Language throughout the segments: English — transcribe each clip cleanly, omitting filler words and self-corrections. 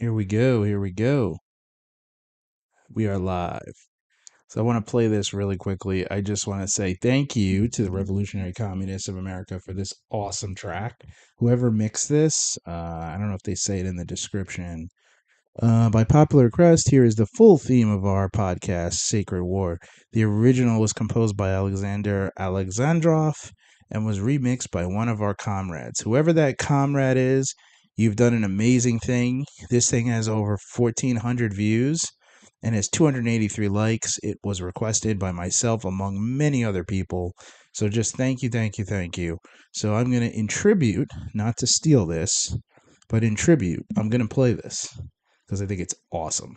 Here we go. Here we go. We are live. So I want to play this really quickly. I just want to say thank you to the Revolutionary Communists of America for this awesome track. Whoever mixed this, I don't know if they say it in the description. By popular request, here is the full theme of our podcast, Sacred War. The original was composed by Alexander Alexandrov and was remixed by one of our comrades. Whoever that comrade is, you've done an amazing thing. This thing has over 1,400 views and has 283 likes. It was requested by myself, among many other people. So just thank you, thank you, thank you. So I'm going to, in tribute, not to steal this, but in tribute, I'm going to play this because I think it's awesome.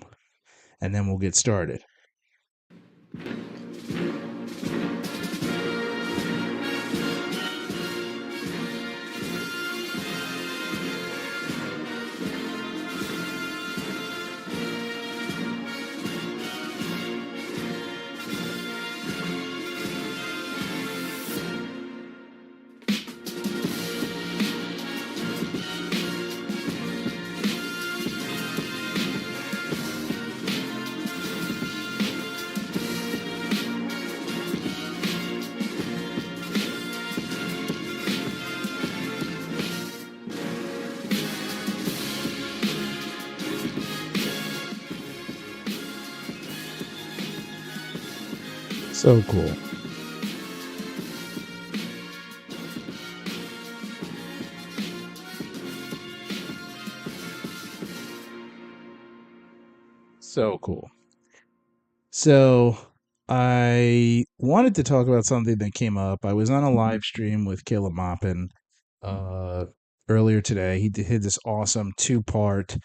And then we'll get started. So cool. So cool. So I wanted to talk about something that came up. I was on a live stream with Caleb Maupin uh, earlier today. He did this awesome two-part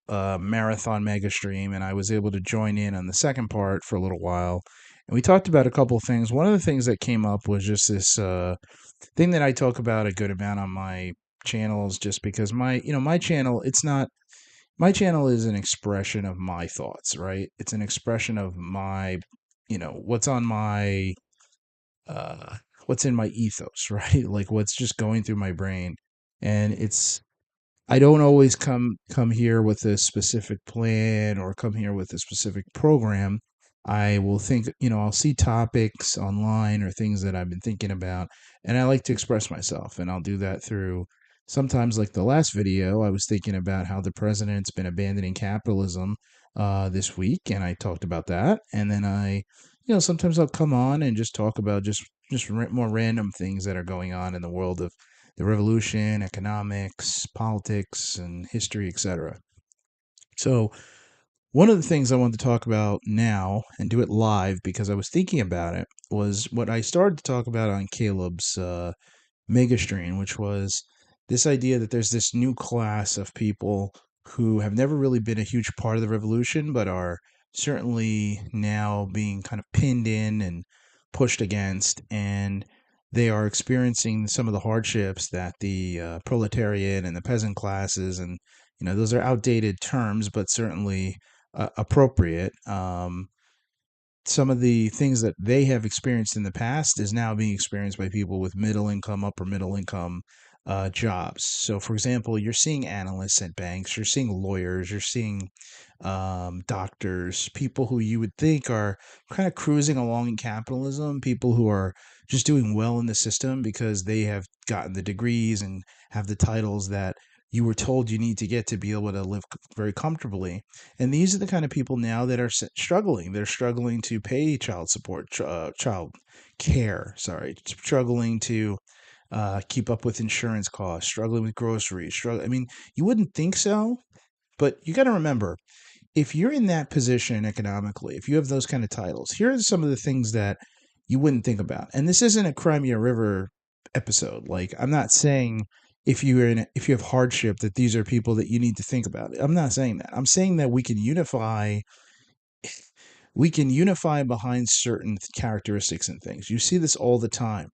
marathon mega stream, and I was able to join in on the second part for a little while. And we talked about a couple of things. One of the things that came up was just this thing that I talk about a good amount on my channels, just because my channel, it's not my channel is an expression of my thoughts, right? It's an expression of my, what's on my uh what's in my ethos, right? Like what's just going through my brain. And I don't always come here with a specific plan or come here with a specific program. I will think, I'll see topics online or things that I've been thinking about, and I like to express myself, and I'll do that through sometimes like the last video. I was thinking about how the president's been abandoning capitalism this week, and I talked about that. And then sometimes I'll come on and just talk about more random things that are going on in the world of the revolution, economics, politics, and history, etc. So, one of the things I wanted to talk about now and do it live because I was thinking about it was what I started to talk about on Caleb's mega stream, which was this idea that there's this new class of people who have never really been a huge part of the revolution, but are certainly now being kind of pinned in and pushed against, and they are experiencing some of the hardships that the proletariat and the peasant classes, and those are outdated terms, but certainly appropriate. Some of the things that they have experienced in the past is now being experienced by people with middle income, upper middle income jobs. So, for example, you're seeing analysts at banks, you're seeing lawyers, you're seeing doctors, people who you would think are kind of cruising along in capitalism, people who are just doing well in the system because they have gotten the degrees and have the titles that you were told you need to get to be able to live very comfortably. And these are the kind of people now that are struggling. They're struggling to pay child support, child care, sorry, struggling to keep up with insurance costs, struggling with groceries. I mean, you wouldn't think so, but you got to remember, if you're in that position economically, if you have those kind of titles, here are some of the things that you wouldn't think about. And this isn't a Crimea River episode. Like, I'm not saying if you have hardship that these are people that you need to think about. I'm not saying that. I'm saying that we can unify behind certain characteristics and things. You see this all the time.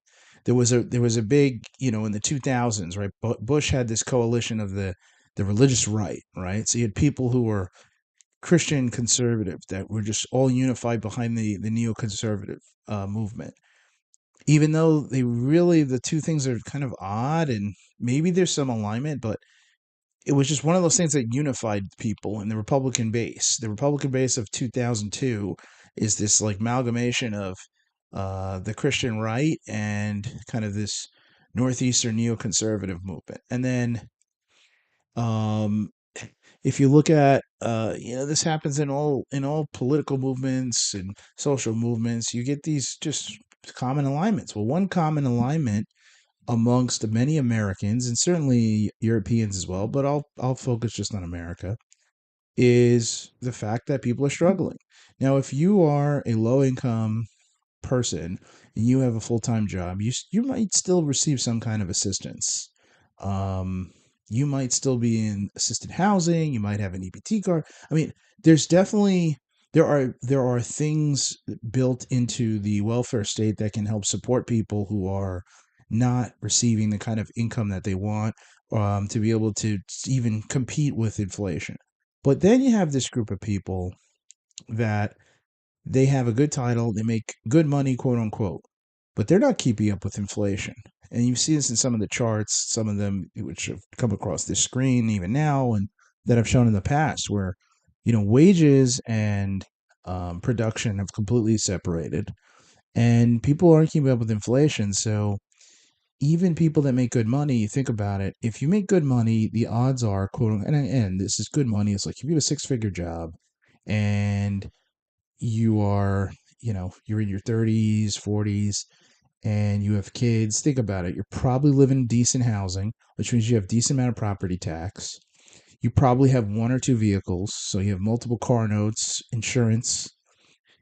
There was a big, in the 2000s, right? Bush had this coalition of the religious right? So you had people who were Christian conservatives that were just all unified behind the neoconservative movement. Even though the two things are kind of odd, and maybe there's some alignment, but it was just one of those things that unified people in the Republican base. The Republican base of 2002 is this like amalgamation of the Christian right and kind of this northeastern neoconservative movement. And then um, if you look at this happens in all political movements and social movements, you get these just common alignments. Well, one common alignment amongst many Americans and certainly Europeans as well, but I'll focus just on America, is the fact that people are struggling. Now, if you are a low income person and you have a full time job, you might still receive some kind of assistance. Um, you might still be in assisted housing. You might have an EBT card. I mean, there's definitely there are things built into the welfare state that can help support people who are not receiving the kind of income that they want to be able to even compete with inflation. But then you have this group of people that they have a good title, they make good money, quote unquote, but they're not keeping up with inflation. And you see this in some of the charts, some of them which have come across this screen even now and that I've shown in the past, where, wages and production have completely separated and people aren't keeping up with inflation. So even people that make good money, you think about it, if you make good money, the odds are, quote, and this is good money, it's like if you have a six-figure job and you are, you're in your 30s, 40s, and you have kids, think about it. You're probably living in decent housing, which means you have decent amount of property tax. You probably have one or two vehicles, so you have multiple car notes, insurance.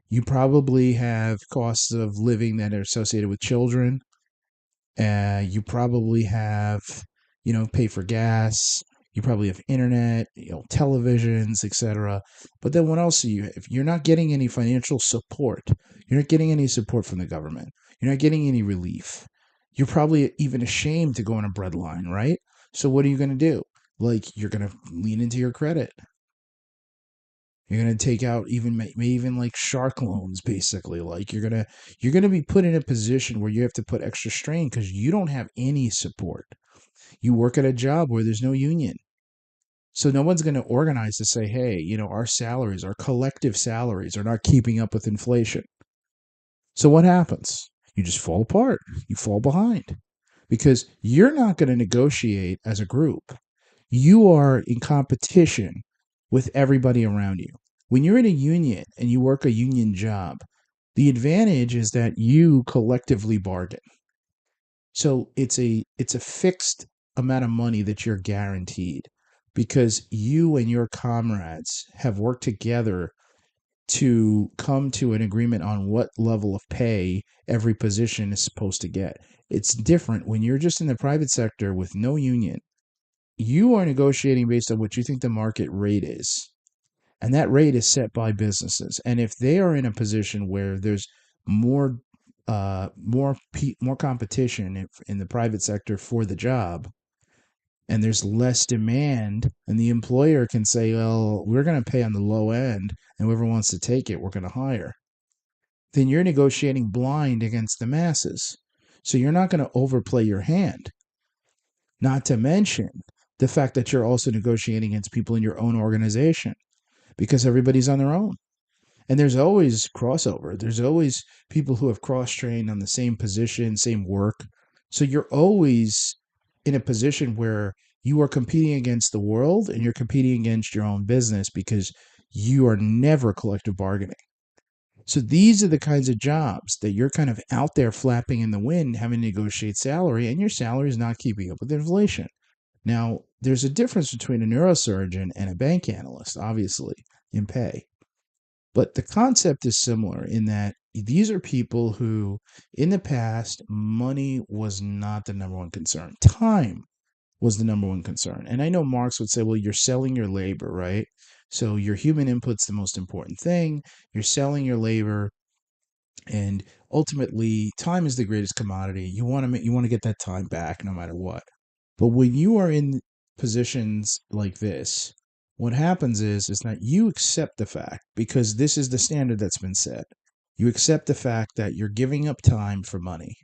You probably have costs of living that are associated with children. You probably have, pay for gas. You probably have internet, televisions, etc. But then what else do you have? You're not getting any financial support. You're not getting any support from the government. You're not getting any relief. You're probably even ashamed to go on a breadline, right? So what are you going to do? Like you're going to lean into your credit. You're going to take out even like shark loans, basically. Like you're gonna be put in a position where you have to put extra strain because you don't have any support. You work at a job where there's no union. So no one's going to organize to say, hey, our salaries, our collective salaries are not keeping up with inflation. So what happens? You just fall apart. You fall behind because you're not going to negotiate as a group. You are in competition with everybody around you. When you're in a union and you work a union job, the advantage is that you collectively bargain. So it's a fixed amount of money that you're guaranteed because you and your comrades have worked together to come to an agreement on what level of pay every position is supposed to get. It's different when you're just in the private sector with no union. You are negotiating based on what you think the market rate is. And that rate is set by businesses. And if they are in a position where there's more more competition in the private sector for the job and there's less demand and the employer can say, well, we're going to pay on the low end and whoever wants to take it, we're going to hire, then you're negotiating blind against the masses. So you're not going to overplay your hand. Not to mention the fact that you're also negotiating against people in your own organization because everybody's on their own. And there's always crossover. There's always people who have cross trained on the same position, same work. So you're always in a position where you are competing against the world and you're competing against your own business because you are never collective bargaining. So these are the kinds of jobs that you're kind of out there flapping in the wind, having to negotiate salary, and your salary is not keeping up with inflation. Now, there's a difference between a neurosurgeon and a bank analyst, obviously, in pay. But the concept is similar in that these are people who, in the past, money was not the number one concern. Time was the number one concern. And I know Marx would say, well, you're selling your labor, right? So your human input's the most important thing. You're selling your labor, and ultimately, time is the greatest commodity. You want to get that time back no matter what. But when you are in positions like this, what happens is that you accept the fact because this is the standard that's been set. You accept the fact that you're giving up time for money.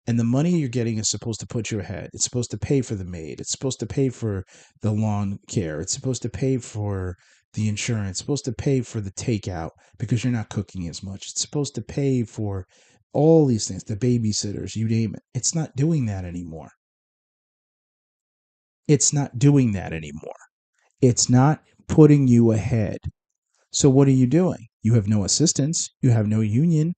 And the money you're getting is supposed to put you ahead. It's supposed to pay for the maid. It's supposed to pay for the lawn care. It's supposed to pay for the insurance. It's supposed to pay for the takeout because you're not cooking as much. It's supposed to pay for all these things, the babysitters, you name it. It's not doing that anymore. It's not doing that anymore. It's not putting you ahead. So what are you doing? You have no assistance. You have no union.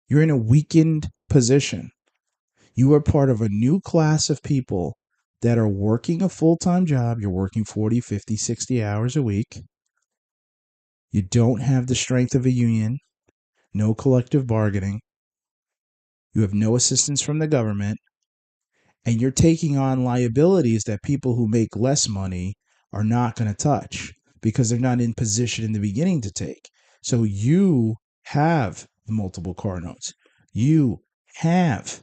You're in a weakened position. You are part of a new class of people that are working a full-time job. You're working 40, 50, 60 hours a week. You don't have the strength of a union, no collective bargaining. You have no assistance from the government. And you're taking on liabilities that people who make less money are not going to touch because they're not in position in the beginning to take. So you have the multiple car notes. You have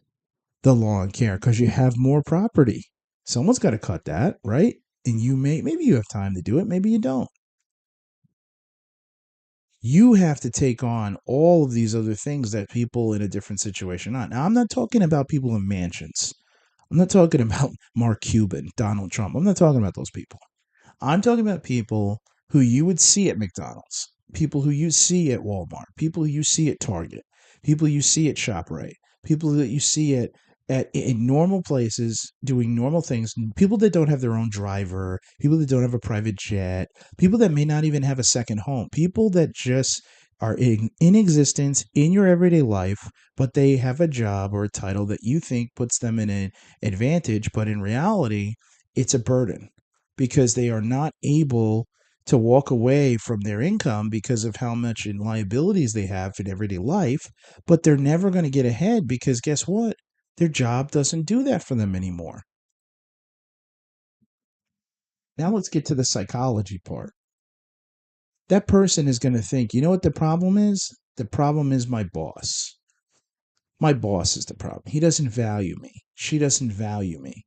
the lawn care because you have more property. Someone's got to cut that, right? And maybe you have time to do it, maybe you don't. You have to take on all of these other things that people in a different situation are not. Now, I'm not talking about people in mansions. I'm not talking about Mark Cuban, Donald Trump. I'm not talking about those people. I'm talking about people who you would see at McDonald's, people who you see at Walmart, people who you see at Target, people you see at ShopRite, people that you see at in normal places doing normal things, people that don't have their own driver, people that don't have a private jet, people that may not even have a second home, people that just are in existence in your everyday life, but they have a job or a title that you think puts them in an advantage, but in reality, it's a burden because they are not able to walk away from their income because of how much in liabilities they have in everyday life, but they're never going to get ahead because guess what? Their job doesn't do that for them anymore. Now let's get to the psychology part. That person is going to think, you know what the problem is? The problem is my boss. My boss is the problem. He doesn't value me. She doesn't value me.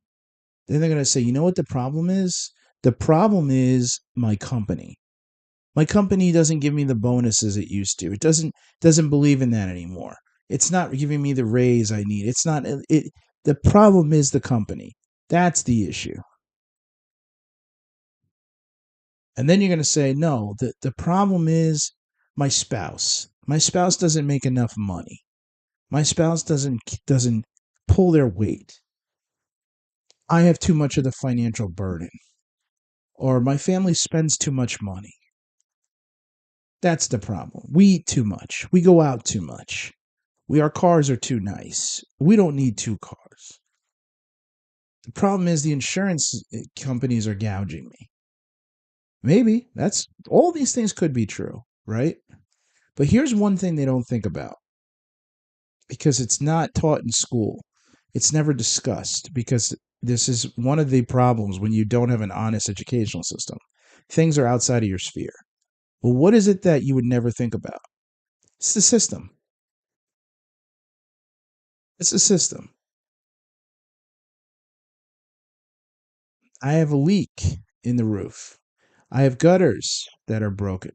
Then they're going to say, you know what the problem is? The problem is my company. My company doesn't give me the bonuses it used to. It doesn't believe in that anymore. It's not giving me the raise I need. It's not it the problem is the company. That's the issue. And then you're going to say, "No, the problem is my spouse. My spouse doesn't make enough money. My spouse doesn't pull their weight. I have too much of the financial burden or my family spends too much money. That's the problem. We eat too much. We go out too much. Our cars are too nice. We don't need two cars. The problem is the insurance companies are gouging me. Maybe that's all these things could be true, right? But here's one thing they don't think about because it's not taught in school. It's never discussed because this is one of the problems when you don't have an honest educational system. Things are outside of your sphere. Well, what is it that you would never think about? It's the system. It's the system. I have a leak in the roof. I have gutters that are broken.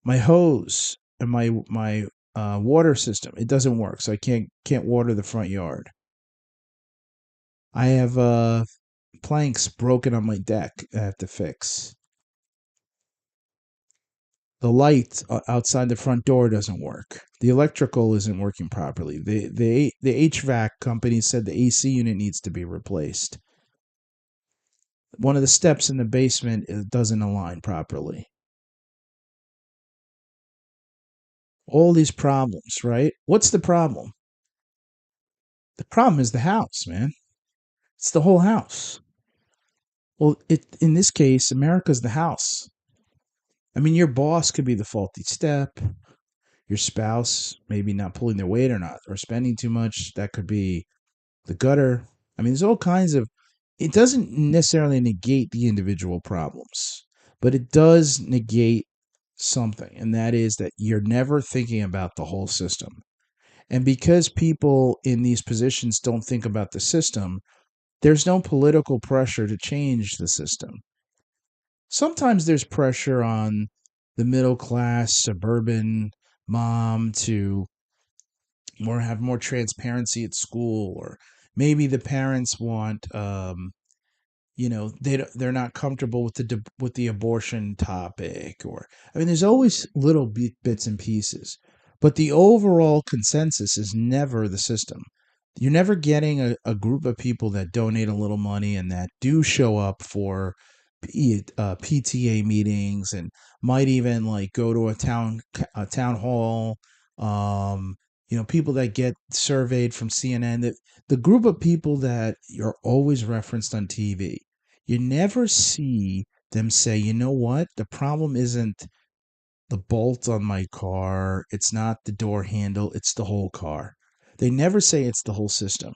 My hose and my water system, it doesn't work, so I can't water the front yard. I have planks broken on my deck I have to fix. The light outside the front door doesn't work. The electrical isn't working properly. The HVAC company said the AC unit needs to be replaced. One of the steps in the basement doesn't align properly. All these problems, right? What's the problem? The problem is the house, man. It's the whole house. Well, in this case, America's the house. I mean, your boss could be the faulty step. Your spouse maybe not pulling their weight or not, or spending too much. That could be the gutter. I mean, there's all kinds of. It doesn't necessarily negate the individual problems, but it does negate something, and that is that you're never thinking about the whole system. And because people in these positions don't think about the system, there's no political pressure to change the system. Sometimes there's pressure on the middle class, suburban, mom to more have more transparency at school, or maybe the parents want they're not comfortable with with the abortion topic, or I mean there's always little bits and pieces, but the overall consensus is never the system. You're never getting a group of people that donate a little money and that do show up for PTA meetings, and might even like go to a town hall. um People that get surveyed from CNN, that the group of people that are always referenced on TV, you never see them say, you know what, the problem isn't the bolt on my car, it's not the door handle, it's the whole car. They never say it's the whole system.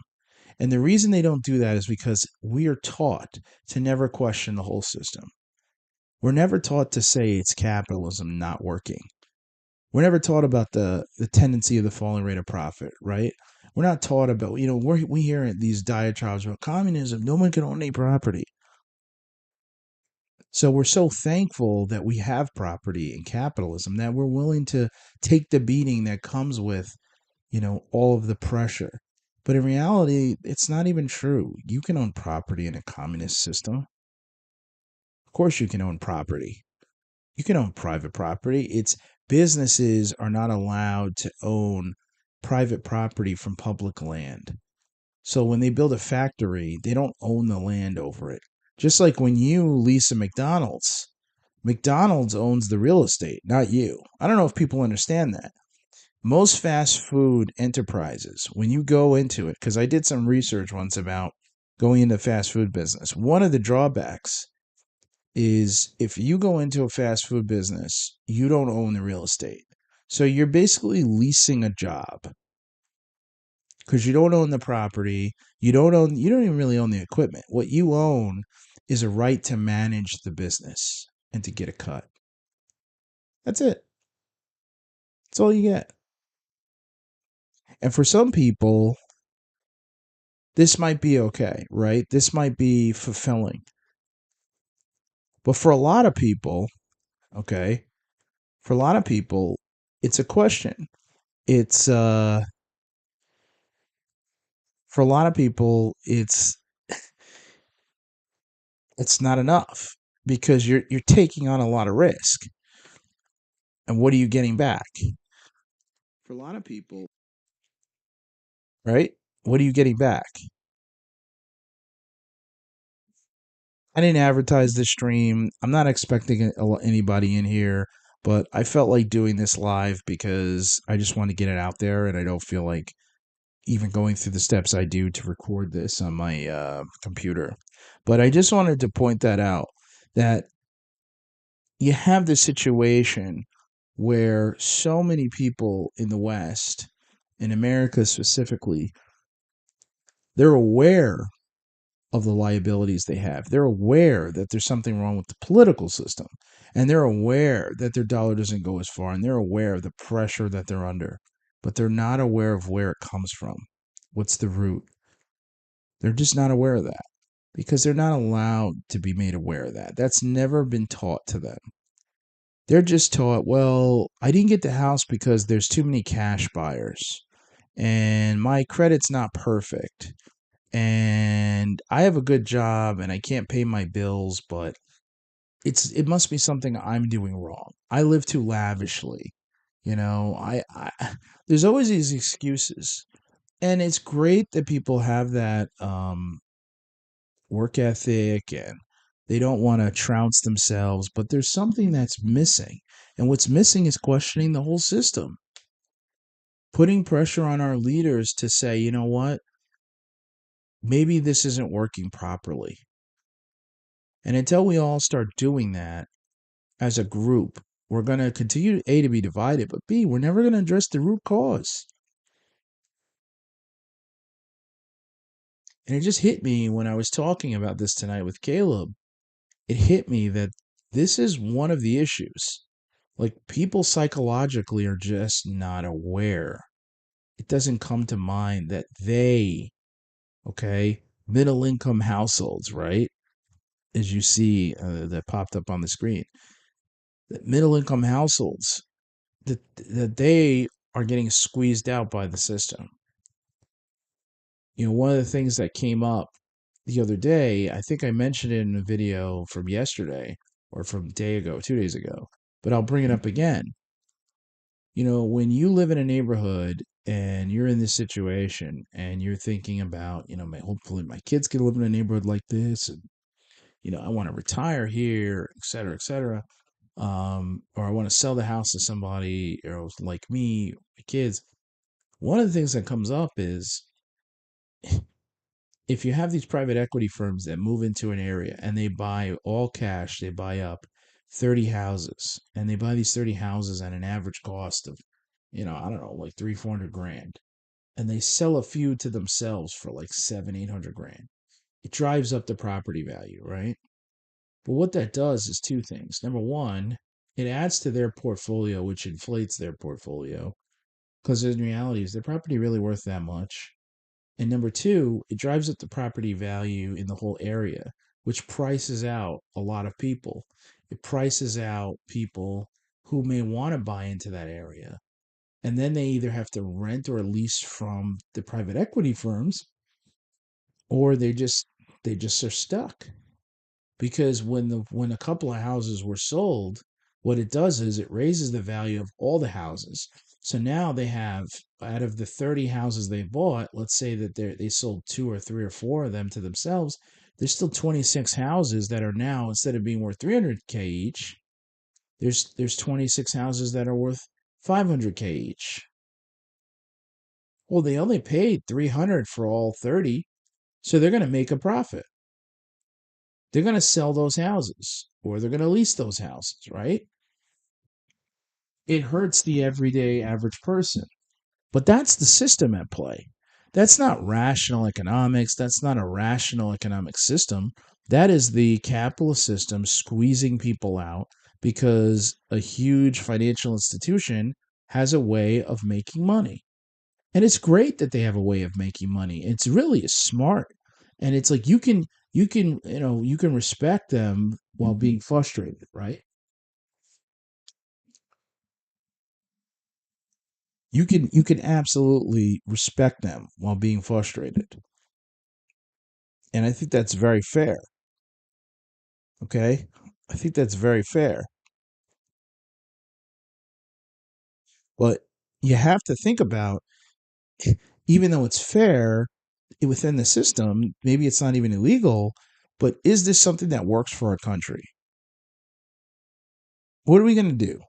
And the reason they don't do that is because we are taught to never question the whole system. We're never taught to say it's capitalism not working. We're never taught about the tendency of the falling rate of profit, right? We're not taught about, we hear these diatribes about communism, no one can own any property. So we're so thankful that we have property and capitalism that we're willing to take the beating that comes with, all of the pressure. But in reality, it's not even true. You can own property in a communist system. Of course, you can own property. You can own private property. It's businesses are not allowed to own private property from public land. So when they build a factory, they don't own the land over it. Just like when you lease a McDonald's, McDonald's owns the real estate, not you. I don't know if people understand that. Most fast food enterprises, when you go into it, because I did some research once about going into fast food business, one of the drawbacks is if you go into a fast food business, you don't own the real estate. So you're basically leasing a job because you don't own the property. You don't even really own the equipment. What you own is a right to manage the business and to get a cut. That's it. That's all you get. And for some people, this might be okay, right? This might be fulfilling. But for a lot of people, okay, for a lot of people, it's a question. It's For a lot of people, it's not enough because you're taking on a lot of risk. And what are you getting back? For a lot of people, right? What are you getting back? I didn't advertise this stream. I'm not expecting anybody in here, but I felt like doing this live because I just want to get it out there, and I don't feel like even going through the steps I do to record this on my computer. But I just wanted to point that out, that you have this situation where so many people in the West, in America specifically, they're aware of the liabilities they have. They're aware that there's something wrong with the political system, and they're aware that their dollar doesn't go as far, and they're aware of the pressure that they're under, but they're not aware of where it comes from. What's the root? They're just not aware of that because they're not allowed to be made aware of that. That's never been taught to them. They're just taught, well, I didn't get the house because there's too many cash buyers and my credit's not perfect and I have a good job and I can't pay my bills, but it must be something I'm doing wrong. I live too lavishly. I there's always these excuses. And it's great that people have that work ethic and they don't want to trounce themselves, but there's something that's missing. And what's missing is questioning the whole system, putting pressure on our leaders to say, you know what, maybe this isn't working properly. And until we all start doing that as a group, we're going to continue, A, to be divided, but B, we're never going to address the root cause. And it just hit me when I was talking about this tonight with Caleb. It hit me that this is one of the issues. Like, people psychologically are just not aware. It doesn't come to mind that okay, middle income households, right? As you see that popped up on the screen, that middle income households, that they are getting squeezed out by the system. One of the things that came up the other day, I think I mentioned it in a video from yesterday or from a day ago, 2 days ago, but I'll bring it up again. When you live in a neighborhood and you're in this situation and you're thinking about, hopefully my kids can live in a neighborhood like this, and I want to retire here, et cetera, et cetera. Or I want to sell the house to somebody like me, my kids. One of the things that comes up is if you have these private equity firms that move into an area and they buy all cash, they buy up 30 houses, and they buy these 30 houses at an average cost of, I don't know, like 300-400 grand, and they sell a few to themselves for like 700-800 grand. It drives up the property value, right? But what that does is two things. Number one, it adds to their portfolio, which inflates their portfolio, because in reality, is their property really worth that much? And number two, it drives up the property value in the whole area, which prices out a lot of people. It prices out people who may want to buy into that area. And then they either have to rent or lease from the private equity firms, or they just are stuck. Because when a couple of houses were sold, what it does is it raises the value of all the houses. So now they have, out of the 30 houses they bought, let's say that they sold two or three or four of them to themselves. There's still 26 houses that are now, instead of being worth 300K each, there's 26 houses that are worth 500K each. Well, they only paid 300 for all 30, so they're going to make a profit. They're going to sell those houses, or they're going to lease those houses, right? It hurts the everyday average person. But that's the system at play. That's not rational economics. That's not a rational economic system. That is the capitalist system squeezing people out because a huge financial institution has a way of making money. And it's great that they have a way of making money. It's really smart. And it's like you can respect them while being frustrated, right? You can absolutely respect them while being frustrated. And I think that's very fair. Okay? I think that's very fair. But you have to think about, even though it's fair within the system, maybe it's not even illegal, but is this something that works for our country? What are we going to do?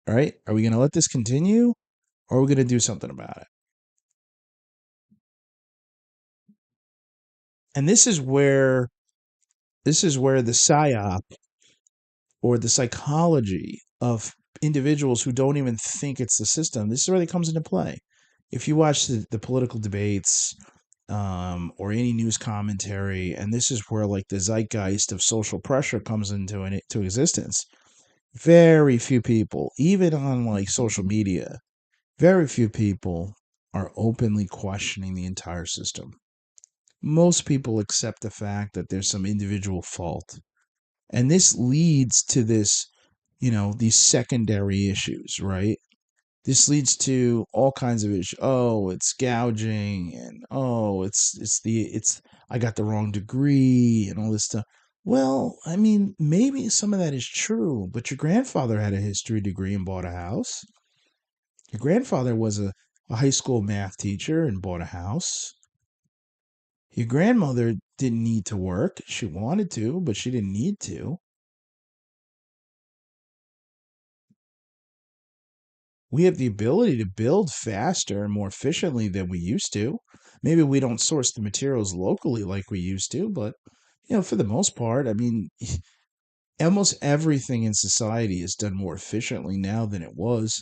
All right? Are we going to let this continue, or are we going to do something about it? And this is where the psyop, or the psychology of individuals who don't even think it's the system, this is where it comes into play. If you watch the political debates, or any news commentary, and this is where like the zeitgeist of social pressure comes to existence. Very few people, even on like social media, very few people are openly questioning the entire system. Most people accept the fact that there's some individual fault. And this leads to these secondary issues, right? This leads to all kinds of issues. Oh, it's gouging, and oh, it's I got the wrong degree and all this stuff. Well, I mean, maybe some of that is true, but your grandfather had a history degree and bought a house. Your grandfather was a high school math teacher and bought a house. Your grandmother didn't need to work. She wanted to, but she didn't need to. We have the ability to build faster and more efficiently than we used to. Maybe we don't source the materials locally like we used to, but for the most part, I mean, almost everything in society is done more efficiently now than it was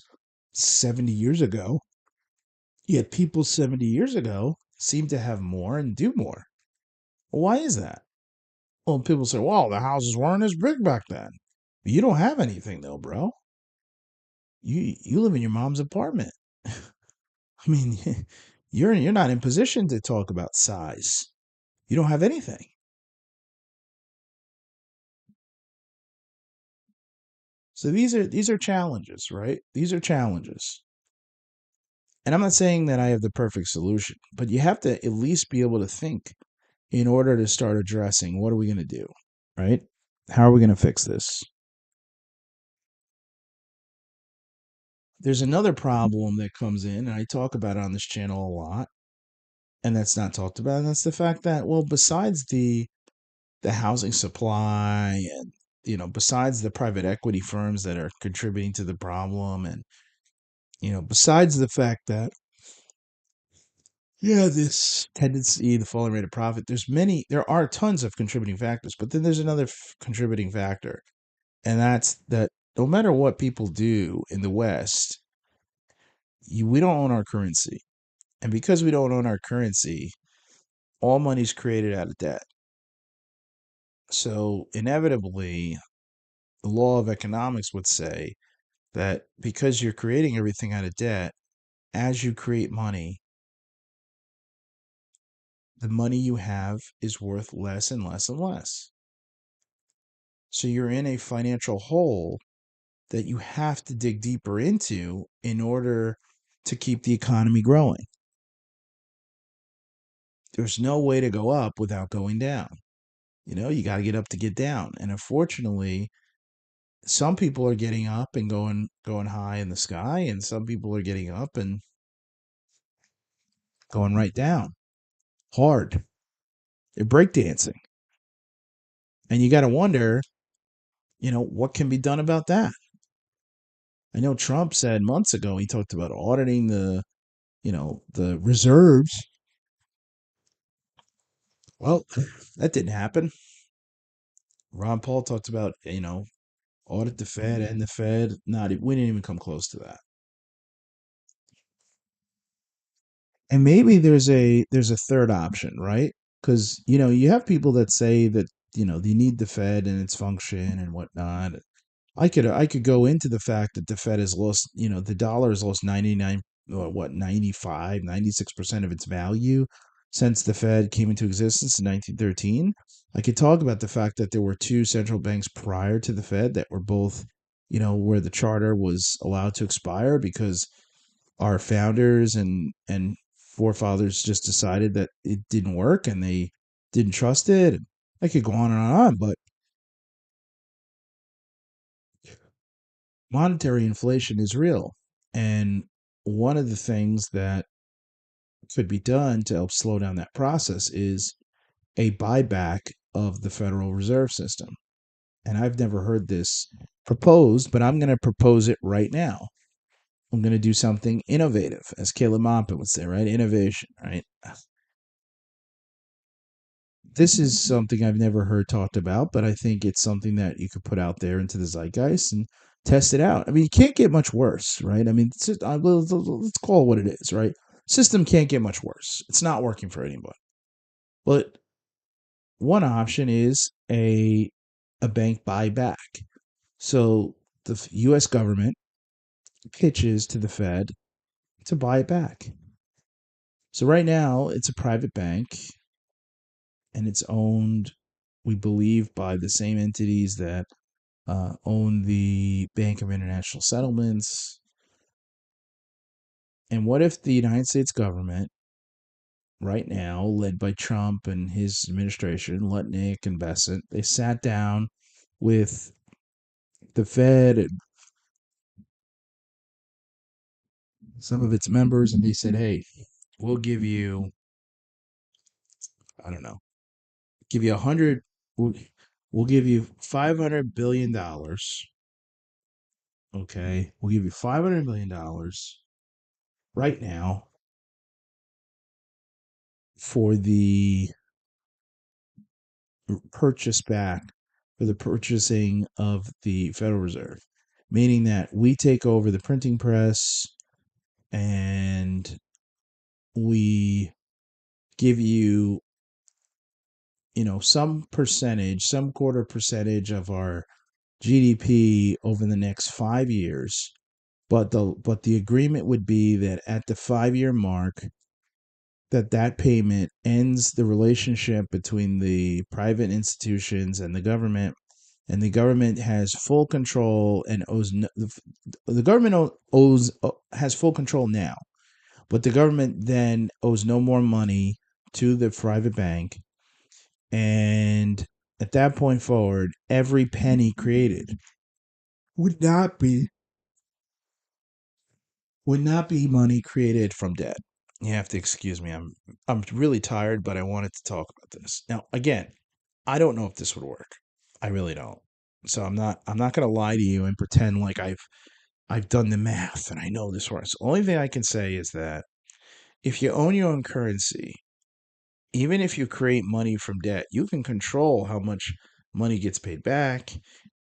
70 years ago. Yet people 70 years ago seem to have more and do more. Well, why is that? Well, people say, well, the houses weren't as big back then. You don't have anything though, bro. You live in your mom's apartment. I mean, you're not in position to talk about size. You don't have anything. So these are challenges, right? These are challenges. And I'm not saying that I have the perfect solution, but you have to at least be able to think in order to start addressing what are we going to do, right? How are we going to fix this? There's another problem that comes in, and I talk about it on this channel a lot, and that's not talked about, and that's the fact that, well, besides the housing supply and besides the private equity firms that are contributing to the problem, and besides the fact that this tendency, the falling rate of profit, there are tons of contributing factors, but then there's another contributing factor, and that's that no matter what people do in the West, we don't own our currency. And because we don't own our currency, all money's created out of debt. So inevitably, the law of economics would say that because you're creating everything out of debt, as you create money, the money you have is worth less and less and less. So you're in a financial hole that you have to dig deeper into in order to keep the economy growing. There's no way to go up without going down. You got to get up to get down. And unfortunately, some people are getting up and going high in the sky, and some people are getting up and going right down hard. They're breakdancing. And you got to wonder, what can be done about that? I know Trump said months ago, he talked about auditing the reserves. Well, that didn't happen. Ron Paul talked about, audit the Fed and the Fed. We didn't even come close to that. And maybe there's a third option, right? Because you have people that say that you need the Fed and its function and whatnot. I could go into the fact that the Fed has lost, the dollar has lost 99, or what, 95, 96% of its value since the Fed came into existence in 1913. I could talk about the fact that there were two central banks prior to the Fed that were both, where the charter was allowed to expire because our founders and forefathers just decided that it didn't work and they didn't trust it. I could go on and on, but monetary inflation is real. And one of the things that could be done to help slow down that process is a buyback of the Federal Reserve System. And I've never heard this proposed, but I'm going to propose it right now. I'm going to do something innovative, as Caleb Mompin would say, right? Innovation, right? This is something I've never heard talked about, but I think it's something that you could put out there into the zeitgeist and test it out. I mean, it can't get much worse, right? I mean, let's call it what it is, right? System can't get much worse. It's not working for anybody. But one option is a bank buyback. So the U.S. government pitches to the Fed to buy it back. So right now, it's a private bank, and it's owned, we believe, by the same entities that own the Bank of International Settlements. And what if the United States government, right now, led by Trump and his administration, Lutnick and Bessent, they sat down with the Fed and some of its members and they said, hey, we'll give you, I don't know, give you we'll, we'll give you $500 billion. Okay. We'll give you $500 million right now for the purchase back, for the purchasing of the Federal Reserve, meaning that we take over the printing press and we give you, some percentage, some quarter percentage of our GDP over the next 5 years. But the agreement would be that at the 5-year mark, that payment ends the relationship between the private institutions and the government, and the government has full control and the government owes has full control now, but the government then owes no more money to the private bank, and at that point forward, every penny created would not be money created from debt. You have to excuse me. I'm really tired, but I wanted to talk about this. Now, again, I don't know if this would work. I really don't. So I'm not going to lie to you and pretend like I've done the math and I know this works. The only thing I can say is that if you own your own currency, even if you create money from debt, you can control how much money gets paid back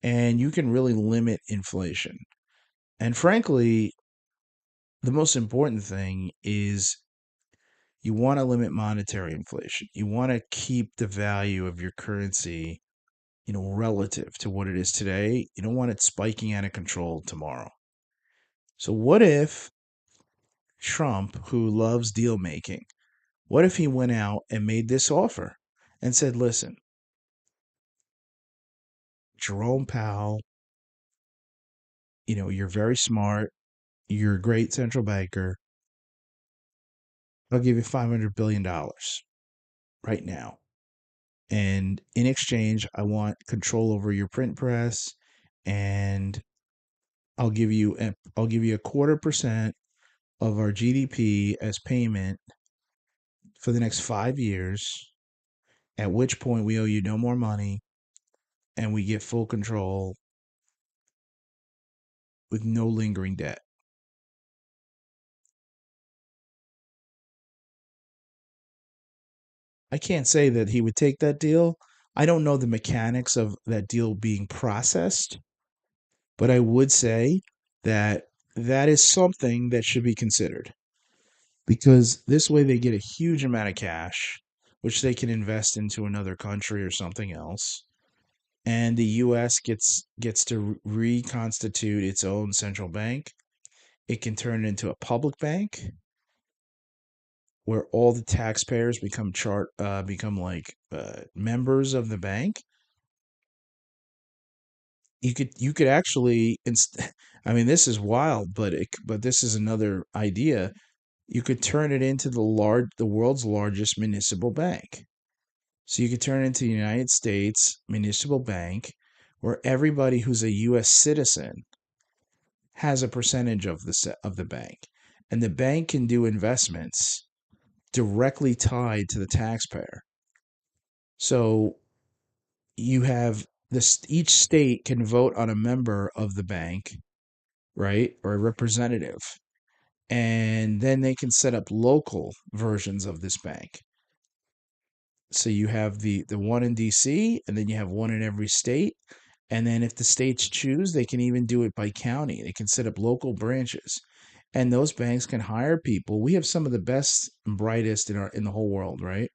and you can really limit inflation. And frankly, the most important thing is you want to limit monetary inflation. You want to keep the value of your currency, relative to what it is today. You don't want it spiking out of control tomorrow. So what if Trump, who loves deal making, what if he went out and made this offer and said, listen, Jerome Powell, you're very smart. You're a great central banker. I'll give you $500 billion right now. And in exchange, I want control over your print press, and I'll give you a 1/4% of our GDP as payment for the next 5 years, at which point we owe you no more money and we get full control with no lingering debt. I can't say that he would take that deal. I don't know the mechanics of that deal being processed, but I would say that that is something that should be considered, because this way they get a huge amount of cash, which they can invest into another country or something else. And the US gets to reconstitute its own central bank. It can turn it into a public bank where all the taxpayers become like members of the bank. You could actually I mean, this is wild, but this is another idea. You could turn it into the world's largest municipal bank. So you could turn it into the United States municipal bank, where everybody who's a US citizen has a percentage of the bank, and the bank can do investments directly tied to the taxpayer. So you have this, each state can vote on a member of the bank, right, or a representative, and then they can set up local versions of this bank. So you have the one in DC, and then you have one in every state. And then if the states choose, they can even do it by county. They can set up local branches. And those banks can hire people. We have some of the best and brightest in the whole world, right?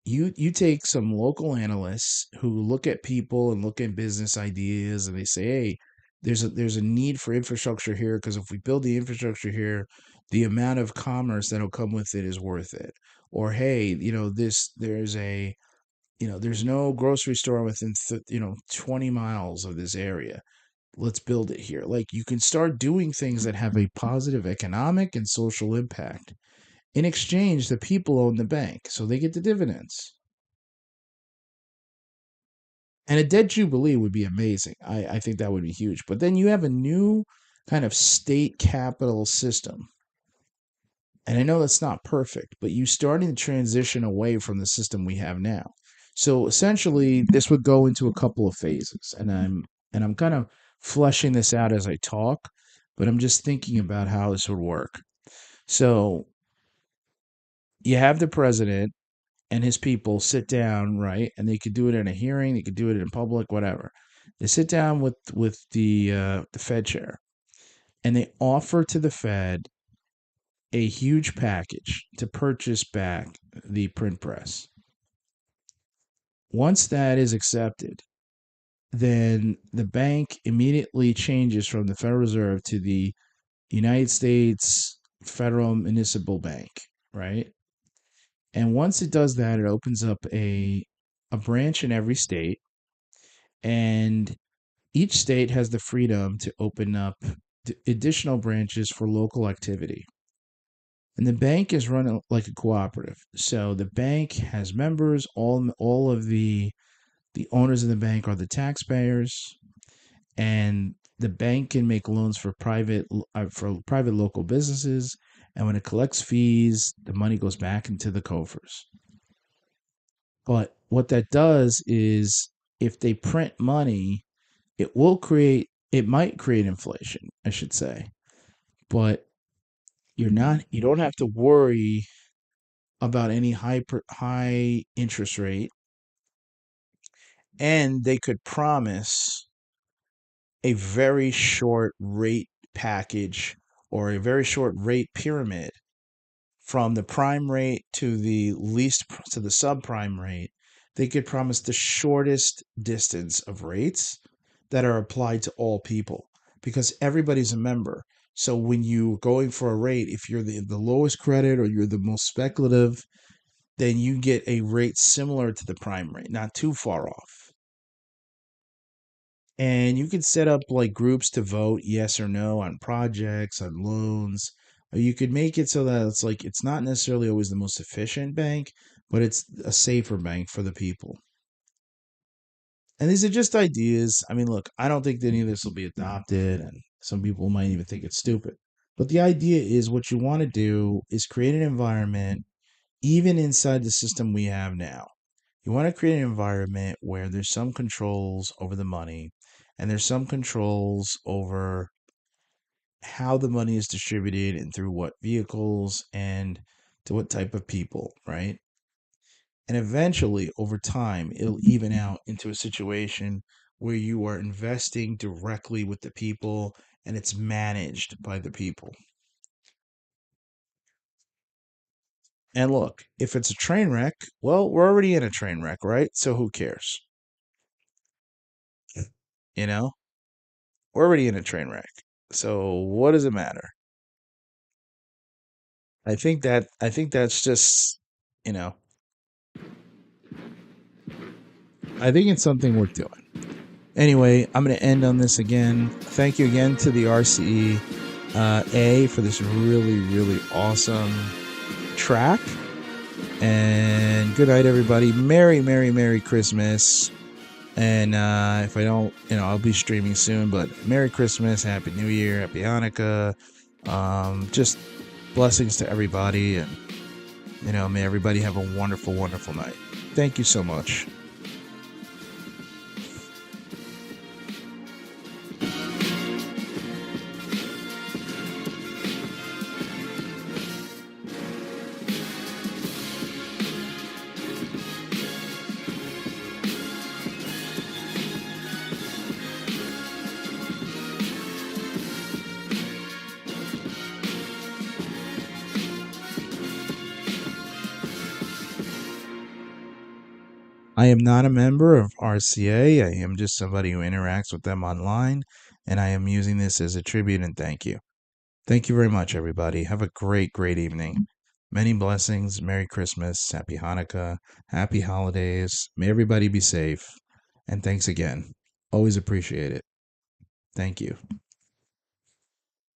You take some local analysts who look at people and look at business ideas, and they say, hey, there's a need for infrastructure here, because if we build the infrastructure here, the amount of commerce that'll come with it is worth it. Or hey, there's no grocery store within 20 miles of this area. Let's build it here. Like, you can start doing things that have a positive economic and social impact. In exchange, the people own the bank, so they get the dividends. And a debt jubilee would be amazing. I think that would be huge. But then you have a new kind of state capital system. And I know that's not perfect, but you starting to transition away from the system we have now. So essentially, this would go into a couple of phases, and I'm kind of fleshing this out as I talk, but I'm just thinking about how this would work. So you have the president and his people sit down, right? And they could do it in a hearing, they could do it in public, whatever. They sit down with the Fed chair, and they offer to the Fed a huge package to purchase back the print press. Once that is accepted, then the bank immediately changes from the Federal Reserve to the United States Federal Municipal Bank, right? And once it does that, it opens up a branch in every state, And each state has the freedom to open up additional branches for local activity. And the bank is run like a cooperative. So the bank has members, all of the owners of the bank are the taxpayers, and the bank can make loans for private local businesses, and when it collects fees, the money goes back into the coffers. But what that does is, if they print money, it might create inflation, I should say. But you don't have to worry about any high interest rate, and they could promise a very short rate package, or a very short rate pyramid, from the prime rate to the subprime rate. They could promise the shortest distance of rates that are applied to all people, because everybody's a member. So when you're going for a rate, if you're the lowest credit or you're the most speculative, then you get a rate similar to the prime rate, not too far off. And you can set up like groups to vote yes or no on projects, on loans. Or you could make it so that it's not necessarily always the most efficient bank, but it's a safer bank for the people. And these are just ideas. I mean, look, I don't think that any of this will be adopted, and some people might even think it's stupid. But the idea is, what you want to do is create an environment, even inside the system we have now. You want to create an environment where there's some controls over the money, and there's some controls over how the money is distributed and through what vehicles and to what type of people, right? And eventually, over time, it'll even out into a situation where you are investing directly with the people and it's managed by the people. And look, if it's a train wreck, well, we're already in a train wreck, right? So who cares? You know, we're already in a train wreck. So what does it matter? I think that's just, you know, I think it's something worth doing. Anyway, I'm going to end on this again. Thank you again to the RCE A for this really, really awesome track. And good night, everybody. Merry, Merry, Merry Christmas. And if I don't, I'll be streaming soon. But Merry Christmas, Happy New Year, Happy Hanukkah. Just blessings to everybody. And, may everybody have a wonderful, wonderful night. Thank you so much. I am not a member of RCA. I am just somebody who interacts with them online, and I am using this as a tribute and thank you. Thank you very much, everybody. Have a great, great evening. Many blessings. Merry Christmas. Happy Hanukkah. Happy holidays. May everybody be safe. And thanks again. Always appreciate it. Thank you.